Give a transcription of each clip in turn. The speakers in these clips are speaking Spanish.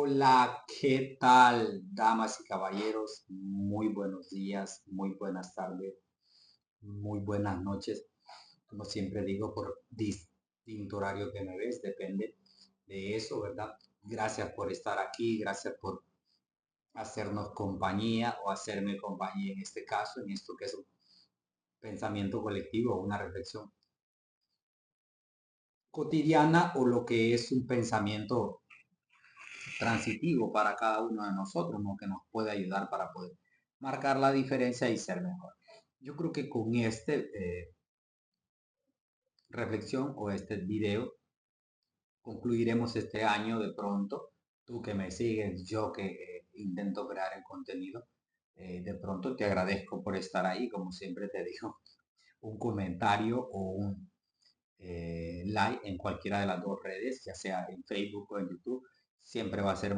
Hola, ¿qué tal, damas y caballeros? Muy buenos días, muy buenas tardes, muy buenas noches. Como siempre digo, por distinto horario que me ves, depende de eso, ¿verdad? Gracias por estar aquí, gracias por hacernos compañía o hacerme compañía en este caso, en esto que es un pensamiento colectivo, una reflexión cotidiana o lo que es un pensamiento transitivo para cada uno de nosotros, ¿no? Que nos puede ayudar para poder marcar la diferencia y ser mejor. Yo creo que con este reflexión o este video concluiremos este año de pronto. Tú que me sigues, yo que intento crear el contenido, de pronto te agradezco por estar ahí, como siempre te digo, un comentario o un like en cualquiera de las dos redes, ya sea en Facebook o en YouTube, siempre va a ser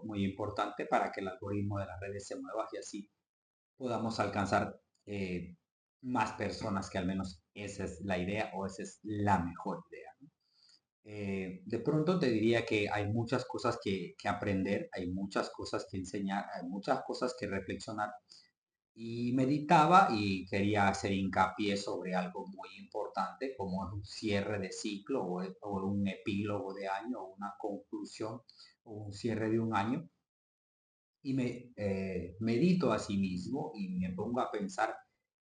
muy importante para que el algoritmo de las redes se mueva y así podamos alcanzar más personas, que al menos esa es la idea o esa es la mejor idea, ¿no? De pronto te diría que hay muchas cosas que aprender, hay muchas cosas que enseñar, hay muchas cosas que reflexionar y meditaba y quería hacer hincapié sobre algo muy importante como es un cierre de ciclo o un epílogo de año o una conclusión o un cierre de un año y me medito a sí mismo y me pongo a pensar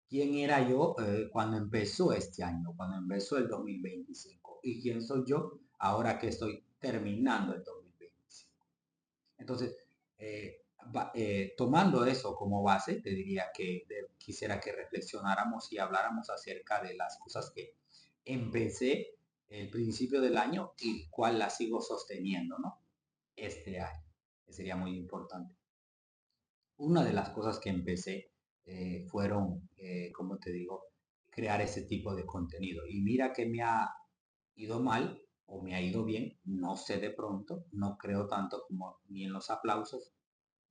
quién era yo cuando empezó este año, cuando empezó el 2025 y quién soy yo ahora que estoy terminando el 2025. Entonces, tomando eso como base, te diría que quisiera que reflexionáramos y habláramos acerca de las cosas que empecé el principio del año y cuál la sigo sosteniendo, ¿no? Este año, que sería muy importante. Una de las cosas que empecé fueron, como te digo, crear ese tipo de contenido. Y mira que me ha ido mal o me ha ido bien, no sé de pronto, no creo tanto como ni en los aplausos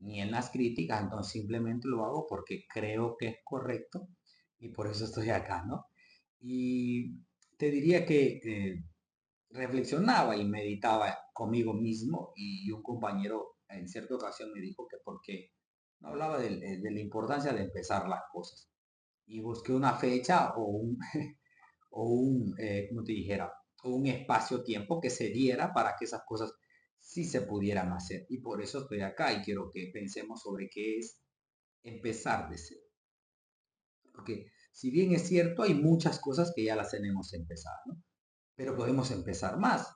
ni en las críticas, entonces simplemente lo hago porque creo que es correcto y por eso estoy acá, ¿no? Y te diría que reflexionaba y meditaba conmigo mismo y un compañero en cierta ocasión me dijo que porque no hablaba de la importancia de empezar las cosas y busqué una fecha o un, o un como te dijera, o un espacio-tiempo que se diera para que esas cosas sí se pudieran hacer. Y por eso estoy acá y quiero que pensemos sobre qué es empezar de cero. Porque si bien es cierto, hay muchas cosas que ya las tenemos empezadas, ¿no? Pero podemos empezar más.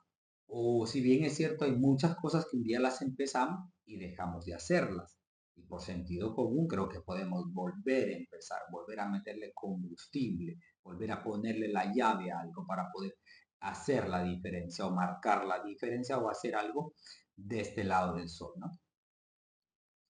O si bien es cierto, hay muchas cosas que un día las empezamos y dejamos de hacerlas. Y por sentido común creo que podemos volver a empezar, volver a meterle combustible, volver a ponerle la llave a algo para poder hacer la diferencia o marcar la diferencia o hacer algo de este lado del sol, ¿no?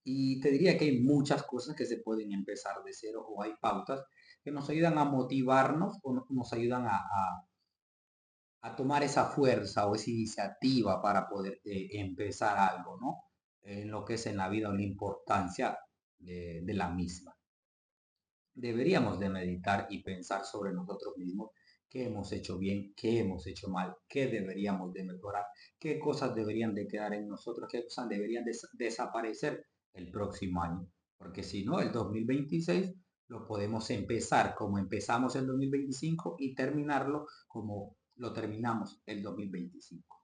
Y te diría que hay muchas cosas que se pueden empezar de cero o hay pautas que nos ayudan a motivarnos o nos ayudan a tomar esa fuerza o esa iniciativa para poder empezar algo, ¿no? En lo que es en la vida o la importancia de la misma. Deberíamos de meditar y pensar sobre nosotros mismos, qué hemos hecho bien, qué hemos hecho mal, qué deberíamos de mejorar, qué cosas deberían de quedar en nosotros, qué cosas deberían desaparecer el próximo año. Porque si no, el 2026 lo podemos empezar como empezamos el 2025 y terminarlo como lo terminamos el 2025,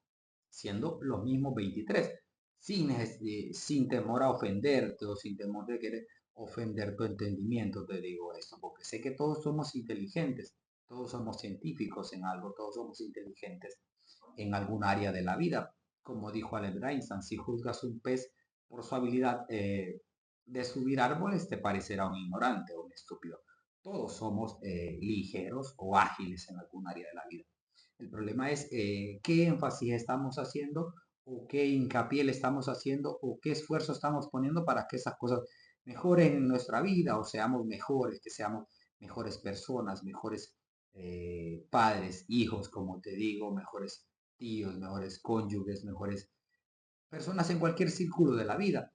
siendo los mismos 23, sin temor a ofenderte o sin temor de querer ofender tu entendimiento, te digo esto, porque sé que todos somos inteligentes, todos somos científicos en algo, todos somos inteligentes en algún área de la vida. Como dijo Albert Einstein, si juzgas un pez por su habilidad de subir árboles, te parecerá un ignorante o un estúpido. Todos somos ligeros o ágiles en algún área de la vida. El problema es qué énfasis estamos haciendo o qué hincapié le estamos haciendo o qué esfuerzo estamos poniendo para que esas cosas mejoren en nuestra vida o seamos mejores, que seamos mejores personas, mejores padres, hijos, como te digo, mejores tíos, mejores cónyuges, mejores personas en cualquier círculo de la vida.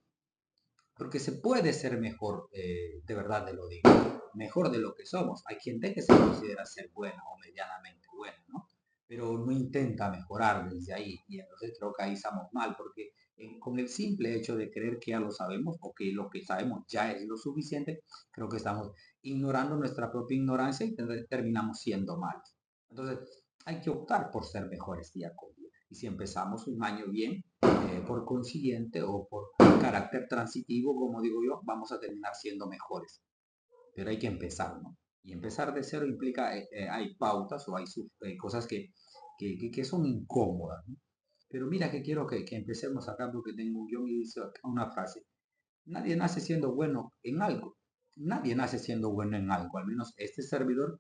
Porque se puede ser mejor, de verdad te lo digo, mejor de lo que somos. Hay gente que se considera ser buena o medianamente buena, ¿no? Pero no intenta mejorar desde ahí. Y entonces creo que ahí estamos mal, porque con el simple hecho de creer que ya lo sabemos o que lo que sabemos ya es lo suficiente, creo que estamos ignorando nuestra propia ignorancia y terminamos siendo malos. Entonces, hay que optar por ser mejores día con día. Y si empezamos un año bien, por consiguiente o por carácter transitivo, como digo yo, vamos a terminar siendo mejores. Pero hay que empezar, ¿no? Y empezar de cero implica, hay pautas o hay cosas que son incómodas, ¿no? Pero mira que quiero que empecemos acá porque tengo un guión y dice acá una frase. Nadie nace siendo bueno en algo. Nadie nace siendo bueno en algo. Al menos este servidor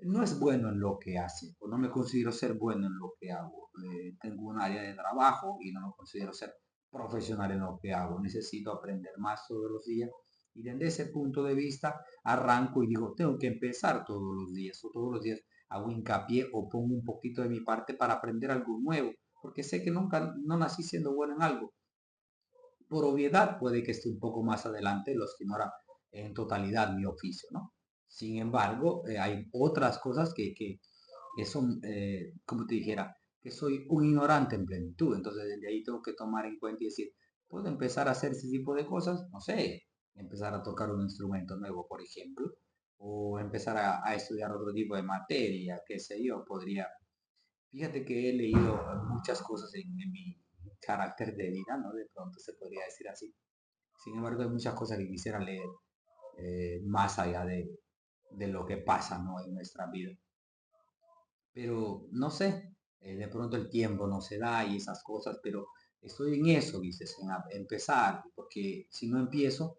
no es bueno en lo que hace, o no me considero ser bueno en lo que hago. Tengo un área de trabajo y no me considero ser profesional en lo que hago. Necesito aprender más todos los días. Y desde ese punto de vista arranco y digo, tengo que empezar todos los días, o todos los días hago hincapié o pongo un poquito de mi parte para aprender algo nuevo, porque sé que nunca, no nací siendo bueno en algo. Por obviedad puede que esté un poco más adelante, los que ignora en totalidad mi oficio, ¿no? Sin embargo, hay otras cosas que son, como te dijera, que soy un ignorante en plenitud. Entonces, desde ahí tengo que tomar en cuenta y decir, puedo empezar a hacer ese tipo de cosas, no sé, empezar a tocar un instrumento nuevo, por ejemplo, o empezar a estudiar otro tipo de materia, qué sé yo, podría. Fíjate que he leído muchas cosas en mi carácter de vida, ¿no? De pronto se podría decir así. Sin embargo, hay muchas cosas que quisiera leer más allá de lo que pasa, ¿no? En nuestra vida. Pero no sé, de pronto el tiempo no se da y esas cosas, pero estoy en eso, dices, en empezar, porque si no empiezo,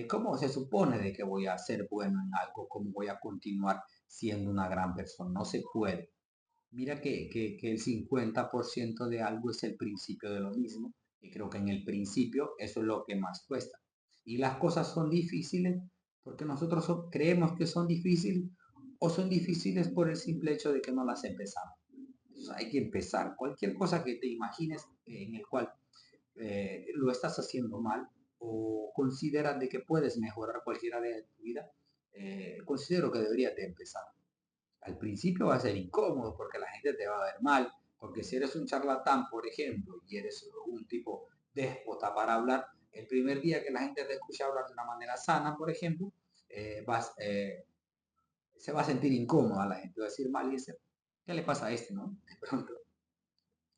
¿cómo se supone de que voy a ser bueno en algo? ¿Cómo voy a continuar siendo una gran persona? No se puede. Mira que el 50% de algo es el principio de lo mismo, y creo que en el principio eso es lo que más cuesta. Y las cosas son difíciles porque nosotros creemos que son difíciles o son difíciles por el simple hecho de que no las empezamos. Entonces hay que empezar. Cualquier cosa que te imagines en el cual lo estás haciendo mal o consideras de que puedes mejorar cualquier área de tu vida, considero que deberías de empezar. Al principio va a ser incómodo porque la gente te va a ver mal, porque si eres un charlatán, por ejemplo, y eres un tipo déspota para hablar, el primer día que la gente te escucha hablar de una manera sana, por ejemplo, se va a sentir incómoda la gente, va a decir mal y dice, ¿qué le pasa a este, no? De pronto,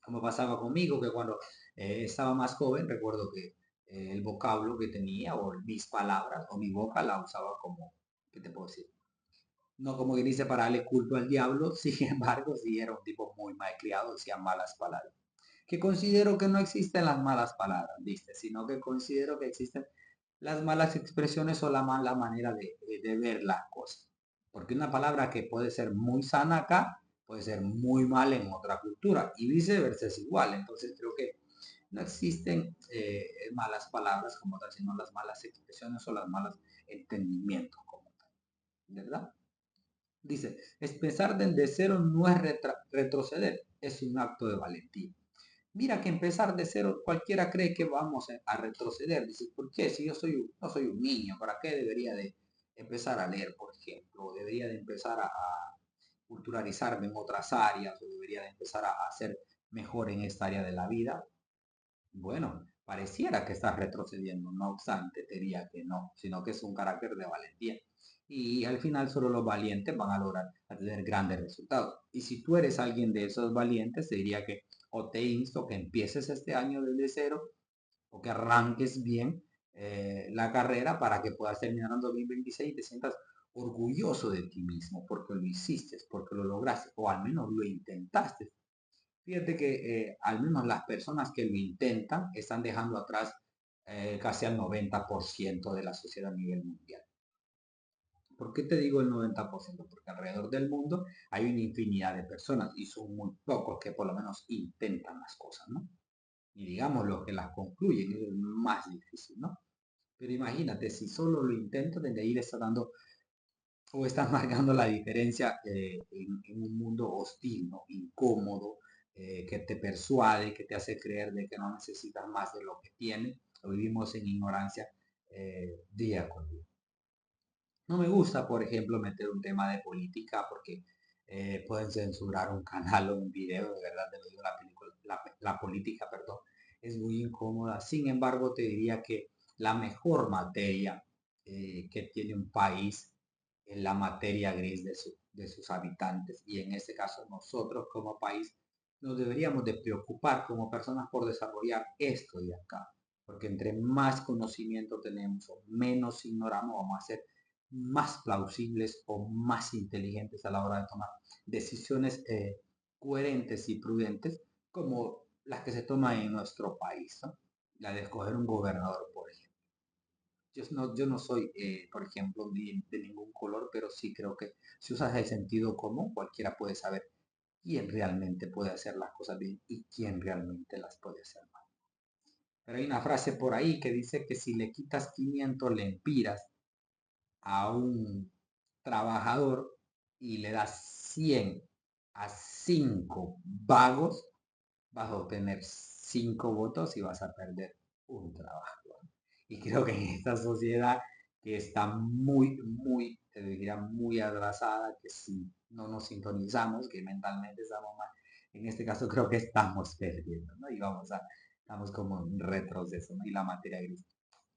como pasaba conmigo, que cuando estaba más joven, recuerdo que el vocablo que tenía, o mis palabras, o mi boca, la usaba como, ¿qué te puedo decir? No como que dice para darle culto al diablo, sin embargo, sí era un tipo muy malcriado, decía malas palabras. Que considero que no existen las malas palabras, ¿viste? Sino que considero que existen las malas expresiones o la mala manera de ver las cosas. Porque una palabra que puede ser muy sana acá, puede ser muy mal en otra cultura y viceversa es igual. Entonces creo que no existen malas palabras como tal, sino las malas expresiones o las malas entendimientos como tal, ¿verdad? Dice, empezar desde cero no es retroceder, es un acto de valentía. Mira que empezar de cero, cualquiera cree que vamos a retroceder. Dice, ¿por qué? Si yo no soy un niño, ¿para qué debería de empezar a leer, por ejemplo? ¿O debería de empezar a culturalizarme en otras áreas? ¿O debería de empezar a ser mejor en esta área de la vida? Bueno, pareciera que estás retrocediendo, no obstante, te diría que no, sino que es un carácter de valentía. Y al final solo los valientes van a lograr tener grandes resultados. Y si tú eres alguien de esos valientes, te diría que o te insto que empieces este año desde cero o que arranques bien la carrera para que puedas terminar en 2026 y te sientas orgulloso de ti mismo porque lo hiciste, porque lo lograste o al menos lo intentaste. Fíjate que al menos las personas que lo intentan están dejando atrás casi al 90% de la sociedad a nivel mundial. ¿Por qué te digo el 90%? Porque alrededor del mundo hay una infinidad de personas y son muy pocos que por lo menos intentan las cosas, ¿no? Y digamos los que las concluyen, es más difícil, ¿no? Pero imagínate, si solo lo intento, desde ahí le está dando o estás marcando la diferencia en un mundo hostil, ¿no? Incómodo, que te persuade, que te hace creer de que no necesitas más de lo que tienes. Vivimos en ignorancia día con día. No me gusta, por ejemplo, meter un tema de política porque pueden censurar un canal o un video, de verdad, te lo digo, la política, perdón, es muy incómoda. Sin embargo, te diría que la mejor materia que tiene un país es la materia gris de sus habitantes. Y en este caso, nosotros como país nos deberíamos de preocupar como personas por desarrollar esto de acá. Porque entre más conocimiento tenemos o menos ignoramos, vamos a ser más plausibles o más inteligentes a la hora de tomar decisiones coherentes y prudentes como las que se toman en nuestro país, ¿no? La de escoger un gobernador, por ejemplo. Yo no soy, por ejemplo, de ningún color, pero sí creo que si usas el sentido común, cualquiera puede saber quién realmente puede hacer las cosas bien y quién realmente las puede hacer mal. Pero hay una frase por ahí que dice que si le quitas 500 lempiras a un trabajador y le das 100 a 5 vagos, vas a obtener 5 votos y vas a perder un trabajo. Y creo que en esta sociedad que está te diría, muy atrasada, que si no nos sintonizamos, que mentalmente estamos mal, en este caso creo que estamos perdiendo, ¿no? Estamos como en retroceso, ¿no? Y la materia gris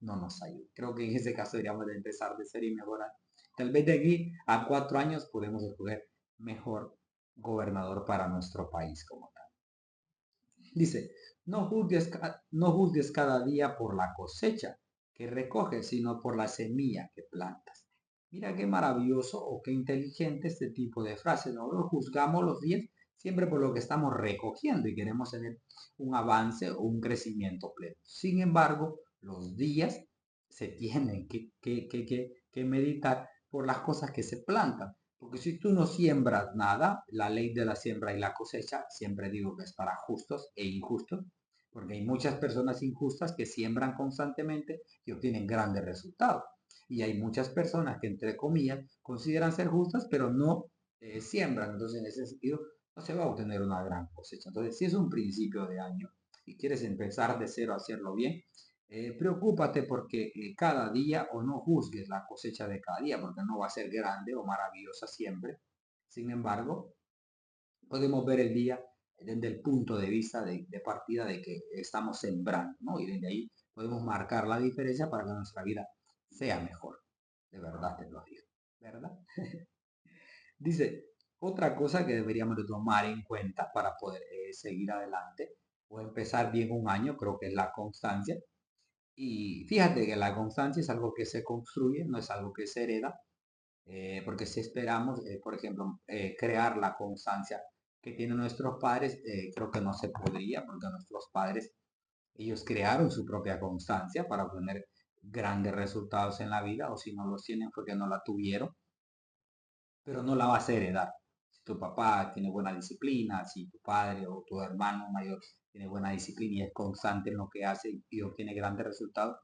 no nos ayuda. Creo que en ese caso deberíamos de empezar de ser y mejorar. Tal vez de aquí a 4 años podemos escoger mejor gobernador para nuestro país como tal. Dice, no juzgues cada día por la cosecha que recoges, sino por la semilla que plantas. Mira qué maravilloso o qué inteligente este tipo de frase. Nosotros juzgamos los días siempre por lo que estamos recogiendo y queremos tener un avance o un crecimiento pleno. Sin embargo, los días se tienen que meditar por las cosas que se plantan. Porque si tú no siembras nada, la ley de la siembra y la cosecha, siempre digo que es para justos e injustos, porque hay muchas personas injustas que siembran constantemente y obtienen grandes resultados. Y hay muchas personas que, entre comillas, consideran ser justas, pero no siembran. Entonces, en ese sentido, no se va a obtener una gran cosecha. Entonces, si es un principio de año y quieres empezar de cero a hacerlo bien, preocúpate porque cada día o no juzgues la cosecha de cada día, porque no va a ser grande o maravillosa siempre. Sin embargo, podemos ver el día desde el punto de vista de partida de que estamos sembrando, ¿no? Y desde ahí podemos marcar la diferencia para que nuestra vida sea mejor. De verdad te lo digo, ¿verdad? Dice, otra cosa que deberíamos de tomar en cuenta para poder seguir adelante o empezar bien un año, creo que es la constancia. Y fíjate que la constancia es algo que se construye, no es algo que se hereda, porque si esperamos, por ejemplo, crear la constancia que tienen nuestros padres, creo que no se podría, porque nuestros padres, ellos crearon su propia constancia para obtener grandes resultados en la vida, o si no los tienen fue que no la tuvieron, pero no la vas a heredar. Si tu papá tiene buena disciplina, si tu padre o tu hermano mayor tiene buena disciplina y es constante en lo que hace y obtiene grandes resultados,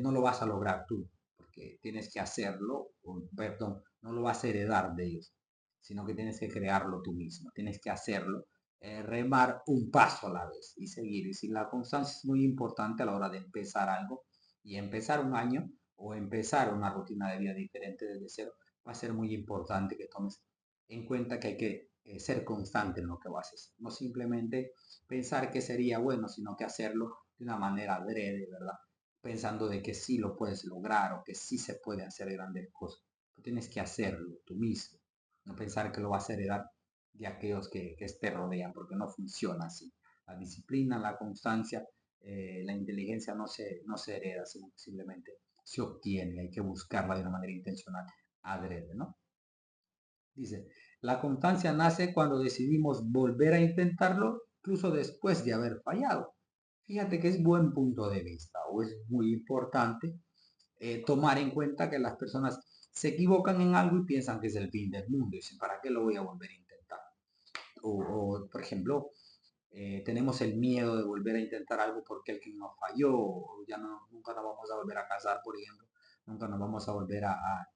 no lo vas a lograr tú, porque tienes que hacerlo, perdón, no lo vas a heredar de ellos, sino que tienes que crearlo tú mismo, tienes que hacerlo, remar un paso a la vez y seguir. Y si la constancia es muy importante a la hora de empezar algo y empezar un año o empezar una rutina de vida diferente desde cero, va a ser muy importante que tomes en cuenta que hay que ser constante en lo que vas a hacer, no simplemente pensar que sería bueno, sino que hacerlo de una manera adrede, ¿verdad? Pensando de que sí lo puedes lograr o que sí se puede hacer grandes cosas. Tú tienes que hacerlo tú mismo, no pensar que lo vas a heredar de aquellos que te rodean, porque no funciona así. La disciplina, la constancia, la inteligencia no se hereda, sino que simplemente se obtiene, hay que buscarla de una manera intencional, adrede, ¿no? Dice, la constancia nace cuando decidimos volver a intentarlo, incluso después de haber fallado. Fíjate que es buen punto de vista o es muy importante tomar en cuenta que las personas se equivocan en algo y piensan que es el fin del mundo. Y dicen, ¿para qué lo voy a volver a intentar? Por ejemplo, tenemos el miedo de volver a intentar algo porque el que nos falló, o ya no, nunca nos vamos a volver a casar, por ejemplo, nunca nos vamos a volver a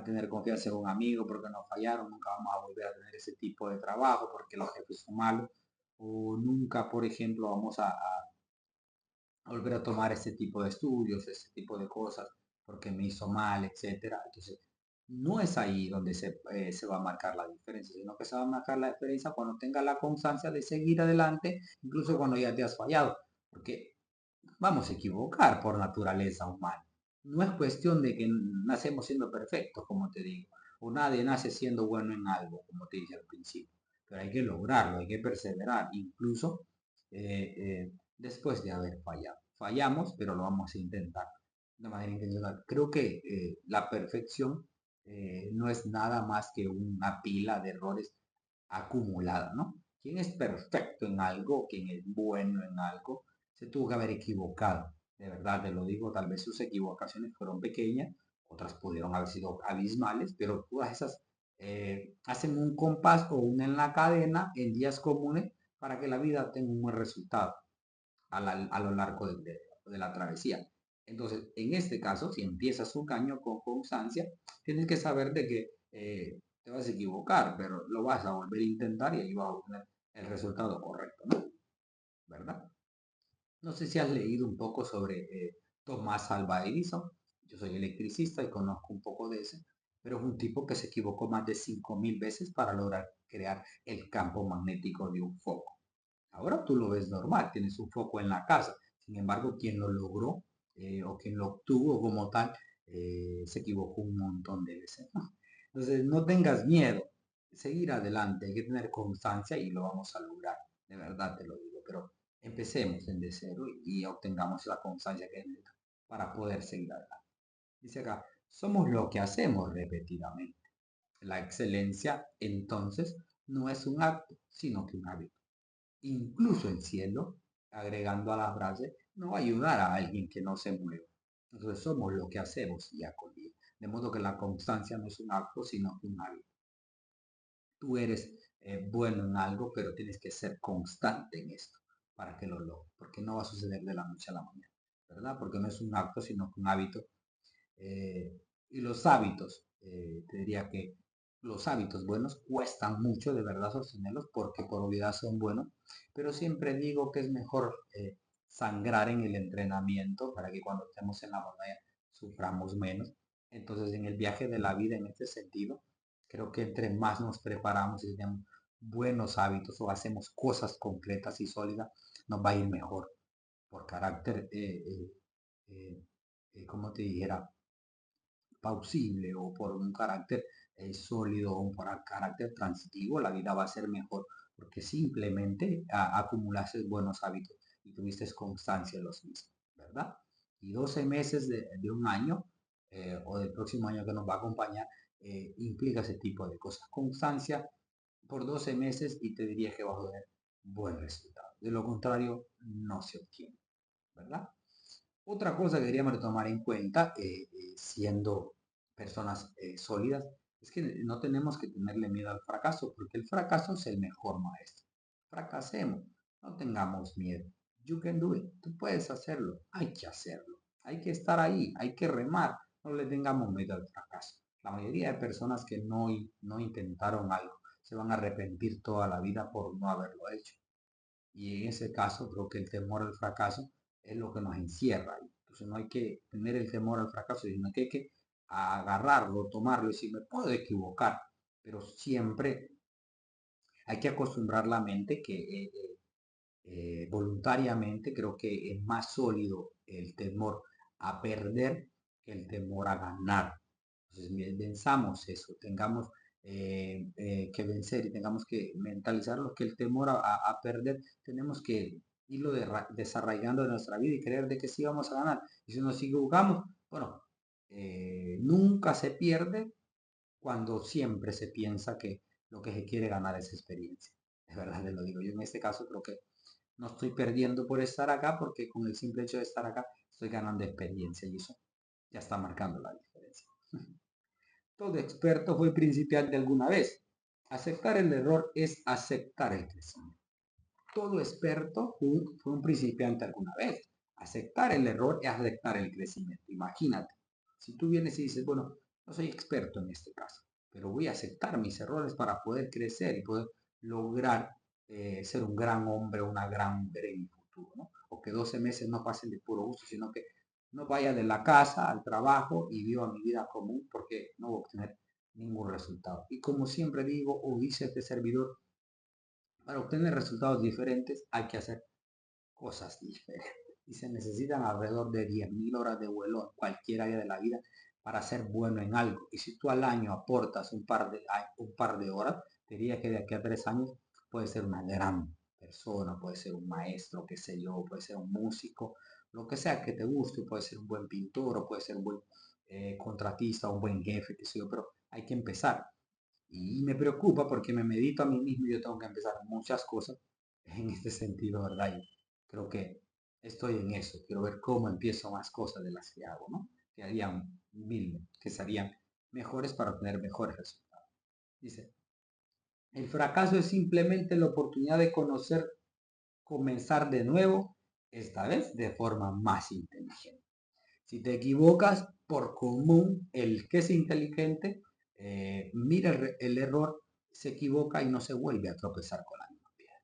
tener confianza en un amigo porque nos fallaron, nunca vamos a volver a tener ese tipo de trabajo porque los jefes son malos, o nunca, por ejemplo, vamos a volver a tomar este tipo de estudios, este tipo de cosas, porque me hizo mal, etcétera. Entonces, no es ahí donde se va a marcar la diferencia, sino que se va a marcar la diferencia cuando tengas la constancia de seguir adelante, incluso cuando ya te has fallado, porque vamos a equivocar por naturaleza humana. No es cuestión de que nacemos siendo perfectos, como te digo, o nadie nace siendo bueno en algo, como te dije al principio, pero hay que lograrlo, hay que perseverar, incluso después de haber fallado. Fallamos, pero lo vamos a intentar de manera intencional. Creo que la perfección no es nada más que una pila de errores acumulada, ¿no? Quien es perfecto en algo, quien es bueno en algo, se tuvo que haber equivocado. De verdad, te lo digo, tal vez sus equivocaciones fueron pequeñas, otras pudieron haber sido abismales, pero todas esas hacen un compás o una en la cadena en días comunes para que la vida tenga un buen resultado a lo largo de la travesía. Entonces, en este caso, si empiezas un año con constancia, tienes que saber de que te vas a equivocar, pero lo vas a volver a intentar y ahí vas a obtener el resultado correcto, ¿no? ¿Verdad? No sé si has leído un poco sobre Tomás Alva Edison. Yo soy electricista y conozco un poco de ese, pero es un tipo que se equivocó más de 5.000 veces para lograr crear el campo magnético de un foco. Ahora tú lo ves normal, tienes un foco en la casa. Sin embargo, quien lo logró o quien lo obtuvo como tal, se equivocó un montón de veces, ¿no? Entonces, no tengas miedo, seguir adelante, hay que tener constancia y lo vamos a lograr, de verdad te lo digo, pero empecemos en de cero y obtengamos la constancia que necesitamos para poder seguir adelante. Dice acá, somos lo que hacemos repetidamente. La excelencia, entonces, no es un acto, sino que un hábito. Incluso el cielo, agregando a la frase, no va a ayudar a alguien que no se mueve. Entonces somos lo que hacemos día con día. De modo que la constancia no es un acto, sino un hábito. Tú eres bueno en algo, pero tienes que ser constante en esto para que lo logres, porque no va a suceder de la noche a la mañana, ¿verdad? Porque no es un acto, sino un hábito y los hábitos, te diría que los hábitos buenos cuestan mucho de verdad sostenerlos porque por obviedad son buenos, pero siempre digo que es mejor sangrar en el entrenamiento para que cuando estemos en la batalla suframos menos. Entonces en el viaje de la vida en este sentido, creo que entre más nos preparamos y tenemos buenos hábitos o hacemos cosas concretas y sólidas, nos va a ir mejor por carácter, como te dijera, pausible o por un carácter sólido o por un carácter transitivo, la vida va a ser mejor porque simplemente acumulaste buenos hábitos y tuviste constancia en los mismos, ¿verdad? Y 12 meses de un año o del próximo año que nos va a acompañar implica ese tipo de cosas. Constancia por 12 meses y te diría que vas a tener buen resultado. De lo contrario, no se obtiene, ¿verdad? Otra cosa que queríamos tomar en cuenta, siendo personas sólidas, es que no tenemos que tenerle miedo al fracaso, porque el fracaso es el mejor maestro. Fracasemos, no tengamos miedo. You can do it. Tú puedes hacerlo. Hay que hacerlo. Hay que estar ahí. Hay que remar. No le tengamos miedo al fracaso. La mayoría de personas que no intentaron algo se van a arrepentir toda la vida por no haberlo hecho. Y en ese caso creo que el temor al fracaso es lo que nos encierra. Entonces no hay que tener el temor al fracaso, sino que hay que agarrarlo, tomarlo y decir, me puedo equivocar, pero siempre hay que acostumbrar la mente que voluntariamente creo que es más sólido el temor a perder que el temor a ganar. Entonces, venzamos eso, tengamos que vencer y tengamos que mentalizarlo que el temor a perder tenemos que irlo desarraigando de nuestra vida y creer de que sí vamos a ganar. Y si nos equivocamos, bueno, nunca se pierde cuando siempre se piensa que lo que se quiere ganar es experiencia. De verdad te lo digo. Yo en este caso creo que no estoy perdiendo por estar acá porque con el simple hecho de estar acá estoy ganando experiencia y eso ya está marcando la diferencia. Todo experto fue principiante alguna vez. Aceptar el error es aceptar el crecimiento. Todo experto fue un principiante alguna vez. Aceptar el error es aceptar el crecimiento. Imagínate, si tú vienes y dices, bueno, no soy experto en este caso, pero voy a aceptar mis errores para poder crecer y poder lograr ser un gran hombre o una gran mujer en mi futuro, ¿no? O que 12 meses no pasen de puro gusto, sino que no vaya de la casa al trabajo y viva mi vida común porque no voy a obtener ningún resultado. Y como siempre digo o dice este servidor, para obtener resultados diferentes hay que hacer cosas diferentes. Y se necesitan alrededor de 10.000 horas de vuelo en cualquier área de la vida para ser bueno en algo. Y si tú al año aportas un par de horas, te diría que de aquí a 3 años puedes ser una gran persona, puede ser un maestro, qué sé yo, puede ser un músico, lo que sea que te guste, puede ser un buen pintor o puede ser un buen contratista, un buen jefe, qué sé yo, pero hay que empezar. Y me preocupa porque me medito a mí mismo y yo tengo que empezar muchas cosas en este sentido, ¿verdad? Y creo que estoy en eso. Quiero ver cómo empiezo más cosas de las que hago, ¿no? Que harían mil, que serían mejores para obtener mejores resultados. Dice, el fracaso es simplemente la oportunidad de conocer, comenzar de nuevo, esta vez de forma más inteligente. Si te equivocas, por común, el que es inteligente mira el error, se equivoca y no se vuelve a tropezar con la misma piedra.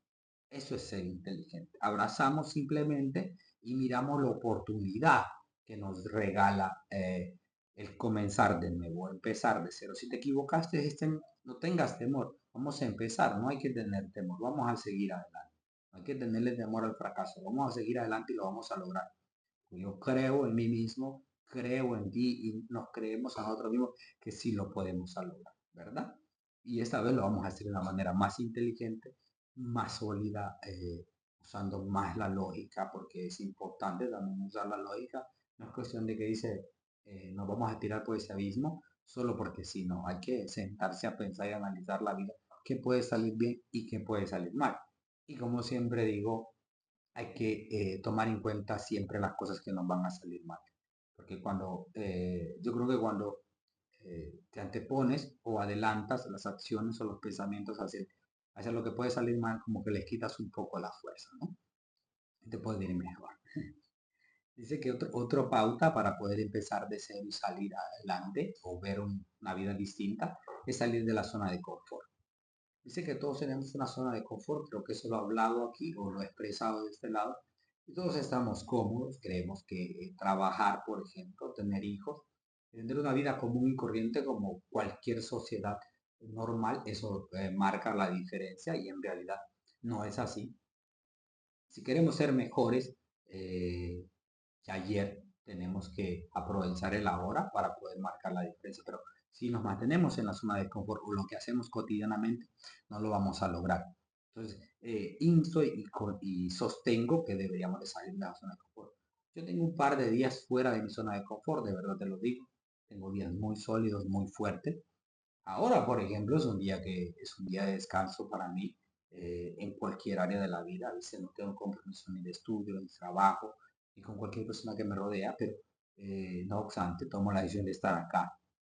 Eso es ser inteligente. Abrazamos simplemente y miramos la oportunidad que nos regala el comenzar de nuevo, empezar de cero. Si te equivocaste, no tengas temor. Vamos a empezar, no hay que tener temor. Vamos a seguir adelante. No hay que tenerle temor al fracaso. Vamos a seguir adelante y lo vamos a lograr. Yo creo en mí mismo, creo en ti y nos creemos a nosotros mismos que sí lo podemos lograr, ¿verdad? Y esta vez lo vamos a hacer de una manera más inteligente, más sólida, usando más la lógica, porque es importante también usar la lógica. No es cuestión de que dice, nos vamos a tirar por ese abismo, solo porque sí, no, hay que sentarse a pensar y analizar la vida, qué puede salir bien y qué puede salir mal. Y como siempre digo, hay que tomar en cuenta siempre las cosas que nos van a salir mal. Porque yo creo que cuando te antepones o adelantas las acciones o los pensamientos hacia lo que puede salir mal, como que les quitas un poco la fuerza, ¿no? Y te puede ir mejor. Dice que otro pauta para poder empezar de cero y salir adelante o ver una vida distinta es salir de la zona de confort. Dice que todos tenemos una zona de confort, creo que eso lo he hablado aquí o lo he expresado de este lado. Y todos estamos cómodos, creemos que trabajar, por ejemplo, tener hijos, tener una vida común y corriente como cualquier sociedad normal, eso marca la diferencia y en realidad no es así. Si queremos ser mejores que ayer, tenemos que aprovechar el ahora para poder marcar la diferencia. Pero si nos mantenemos en la zona de confort o lo que hacemos cotidianamente, no lo vamos a lograr. Entonces, insto y sostengo que deberíamos de salir de la zona de confort. Yo tengo un par de días fuera de mi zona de confort, de verdad te lo digo. Tengo días muy sólidos, muy fuertes. Ahora, por ejemplo, es un día de descanso para mí en cualquier área de la vida. A veces no tengo compromiso ni de estudio, ni de trabajo, ni con cualquier persona que me rodea, pero no obstante, tomo la decisión de estar acá.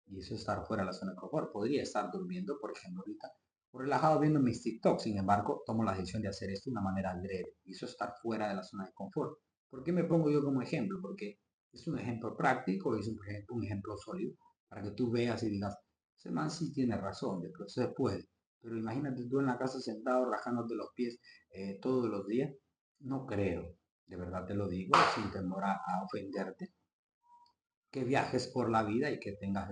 Y eso es estar fuera de la zona de confort. Podría estar durmiendo, por ejemplo, ahorita, o relajado viendo mis TikTok. Sin embargo, tomo la decisión de hacer esto de una manera breve. Y eso es estar fuera de la zona de confort. ¿Por qué me pongo yo como ejemplo? Porque es un ejemplo práctico, es un ejemplo sólido, para que tú veas y digas, ese man sí tiene razón, de pronto se puede. Pero imagínate tú en la casa sentado rajándote los pies todos los días. No creo, de verdad te lo digo, sin temor a ofenderte, que viajes por la vida y que tengas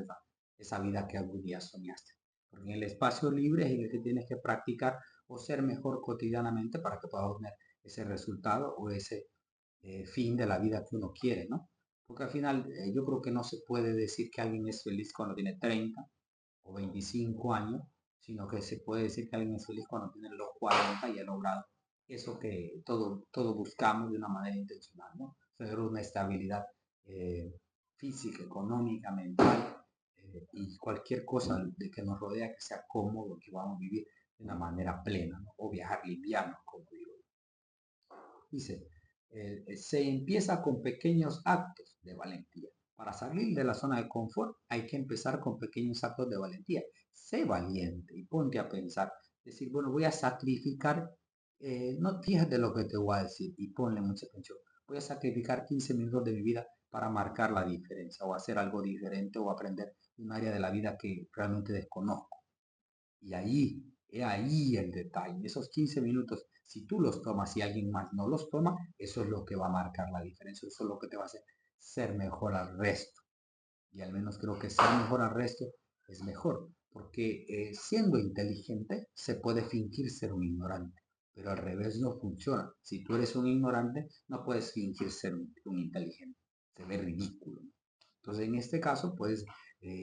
esa vida que algún día soñaste. Porque en el espacio libre es en el que tienes que practicar o ser mejor cotidianamente para que puedas obtener ese resultado o ese fin de la vida que uno quiere, ¿no? Porque al final yo creo que no se puede decir que alguien es feliz cuando tiene 30 o 25 años, sino que se puede decir que alguien es feliz cuando tiene los 40 y ha logrado eso que todo buscamos de una manera intencional, ¿no? Tener una estabilidad eh, física, económica, mental y cualquier cosa de que nos rodea que sea cómodo, que vamos a vivir de una manera plena, ¿no? O viajar liviano, como digo. Dice, se empieza con pequeños actos de valentía. Para salir de la zona de confort hay que empezar con pequeños actos de valentía. Sé valiente y ponte a pensar. Decir, bueno, voy a sacrificar, no fíjate lo que te voy a decir y ponle mucha atención. Voy a sacrificar 15 minutos de mi vida para marcar la diferencia o hacer algo diferente o aprender un área de la vida que realmente desconozco. Y ahí el detalle. Esos 15 minutos, si tú los tomas y alguien más no los toma, eso es lo que va a marcar la diferencia. Eso es lo que te va a hacer ser mejor al resto. Y al menos creo que ser mejor al resto es mejor, porque siendo inteligente se puede fingir ser un ignorante, pero al revés no funciona. Si tú eres un ignorante, no puedes fingir ser un inteligente, se ve ridículo. Entonces, en este caso, puedes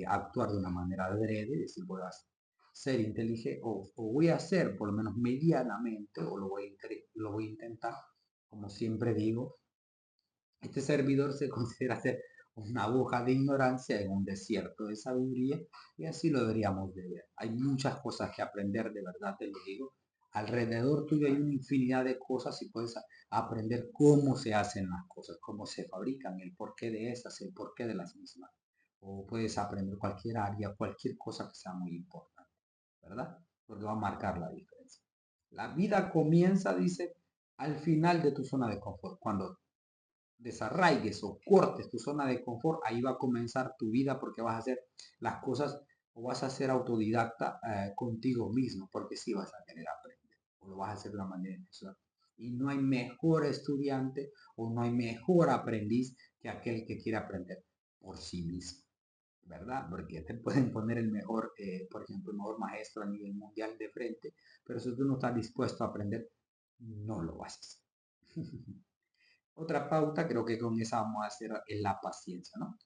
actuar de una manera adrede, decir, voy a ser inteligente o voy a ser por lo menos medianamente, o lo voy a intentar, como siempre digo, este servidor se considera ser una aguja de ignorancia en un desierto de sabiduría y así lo deberíamos de ver. Hay muchas cosas que aprender, de verdad te lo digo. Alrededor tuyo hay una infinidad de cosas y puedes aprender cómo se hacen las cosas, cómo se fabrican, el porqué de esas, el porqué de las mismas. O puedes aprender cualquier área, cualquier cosa que sea muy importante, ¿verdad? Porque va a marcar la diferencia. La vida comienza, dice, al final de tu zona de confort, cuando desarraigues o cortes tu zona de confort, ahí va a comenzar tu vida porque vas a hacer las cosas o vas a ser autodidacta contigo mismo, porque sí vas a querer aprender o lo vas a hacer de una manera intencional. Y no hay mejor estudiante o no hay mejor aprendiz que aquel que quiere aprender por sí mismo, ¿verdad? Porque te pueden poner el mejor, por ejemplo, el mejor maestro a nivel mundial de frente, pero si tú no estás dispuesto a aprender, no lo vas a hacer. Otra pauta, creo que con esa vamos a hacer, es la paciencia, ¿no?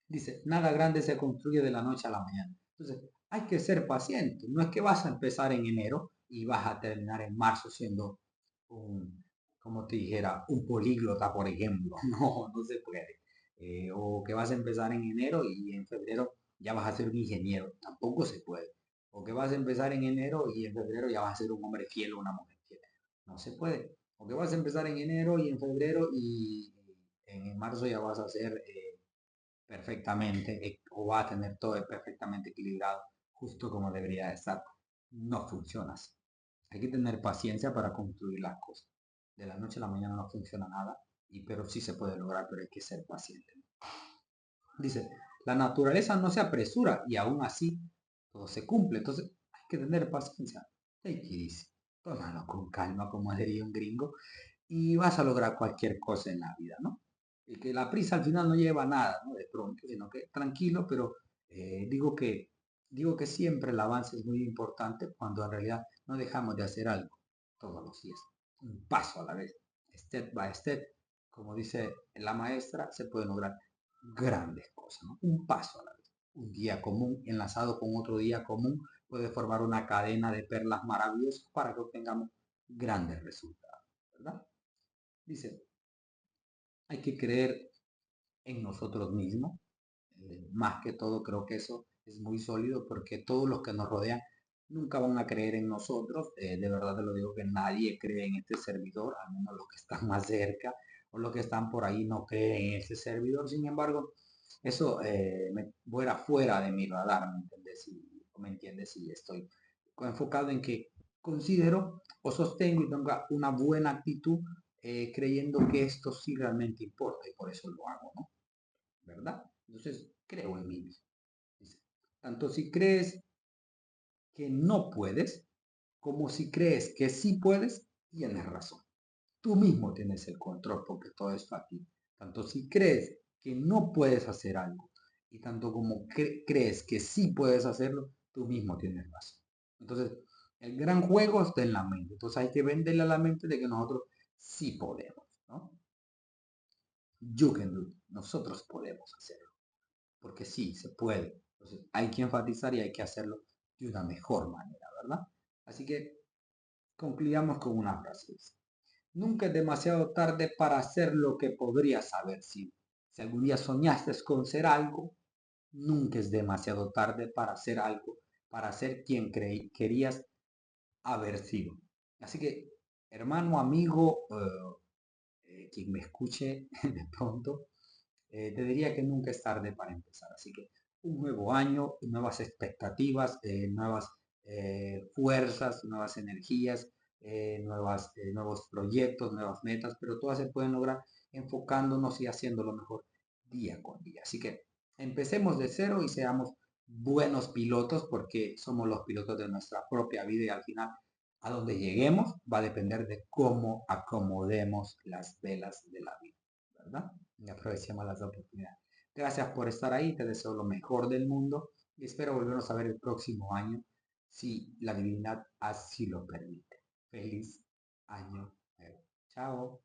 Dice, nada grande se construye de la noche a la mañana. Entonces, hay que ser paciente. No es que vas a empezar en enero y vas a terminar en marzo siendo un, como te dijera, un políglota, por ejemplo. No, no se puede. O que vas a empezar en enero y en febrero ya vas a ser un ingeniero. Tampoco se puede. O que vas a empezar en enero y en febrero ya vas a ser un hombre fiel o una mujer fiel. No se puede. O que vas a empezar en enero y en febrero y en marzo ya vas a ser perfectamente o va a tener todo perfectamente equilibrado, justo como debería de estar. No funciona así. Hay que tener paciencia para construir las cosas. De la noche a la mañana no funciona nada, pero sí se puede lograr, pero hay que ser paciente. Dice, la naturaleza no se apresura y aún así todo se cumple. Entonces hay que tener paciencia. Take it easy. Tómalo con calma, como diría un gringo, y vas a lograr cualquier cosa en la vida, ¿no? Y que la prisa al final no lleva a nada, ¿no? De pronto, sino que tranquilo, pero digo que siempre el avance es muy importante cuando en realidad no dejamos de hacer algo todos los días, un paso a la vez, step by step, como dice la maestra, se pueden lograr grandes cosas, ¿no? Un paso a la vez. Un día común enlazado con otro día común puede formar una cadena de perlas maravillosas para que obtengamos grandes resultados, ¿verdad? Dice, hay que creer en nosotros mismos. Más que todo creo que eso es muy sólido porque todos los que nos rodean nunca van a creer en nosotros. De verdad te lo digo que nadie cree en este servidor, al menos los que están más cerca o los que están por ahí no creen en este servidor. Sin embargo, eso me fuera de mi radar, ¿me entiendes? Si estoy enfocado en que considero o sostengo y tenga una buena actitud creyendo que esto sí realmente importa y por eso lo hago, ¿no? ¿Verdad? Entonces, creo en mí mismo. Dice, tanto si crees que no puedes, como si crees que sí puedes, tienes razón. Tú mismo tienes el control porque todo está aquí. Tanto si crees que no puedes hacer algo y tanto como crees que sí puedes hacerlo, tú mismo tienes razón. Entonces, el gran juego está en la mente. Entonces hay que venderle a la mente de que nosotros sí podemos, ¿no? You can do it. Nosotros podemos hacerlo. Porque sí, se puede. Entonces, hay que enfatizar y hay que hacerlo de una mejor manera, ¿verdad? Así que concluyamos con una frase. Nunca es demasiado tarde para hacer lo que podrías haber sido. Si algún día soñaste con ser algo, nunca es demasiado tarde para hacer algo, para ser quien querías haber sido. Así que, hermano, amigo, quien me escuche de pronto, te diría que nunca es tarde para empezar. Así que un nuevo año, nuevas expectativas, nuevas fuerzas, nuevas energías, nuevos proyectos, nuevas metas, pero todas se pueden lograr enfocándonos y haciendo lo mejor día con día. Así que empecemos de cero y seamos buenos pilotos porque somos los pilotos de nuestra propia vida y al final a donde lleguemos va a depender de cómo acomodemos las velas de la vida, ¿verdad? Y aprovechemos las oportunidades. Gracias por estar ahí, te deseo lo mejor del mundo y espero volvernos a ver el próximo año, si la divinidad así lo permite. Feliz año nuevo. Chao.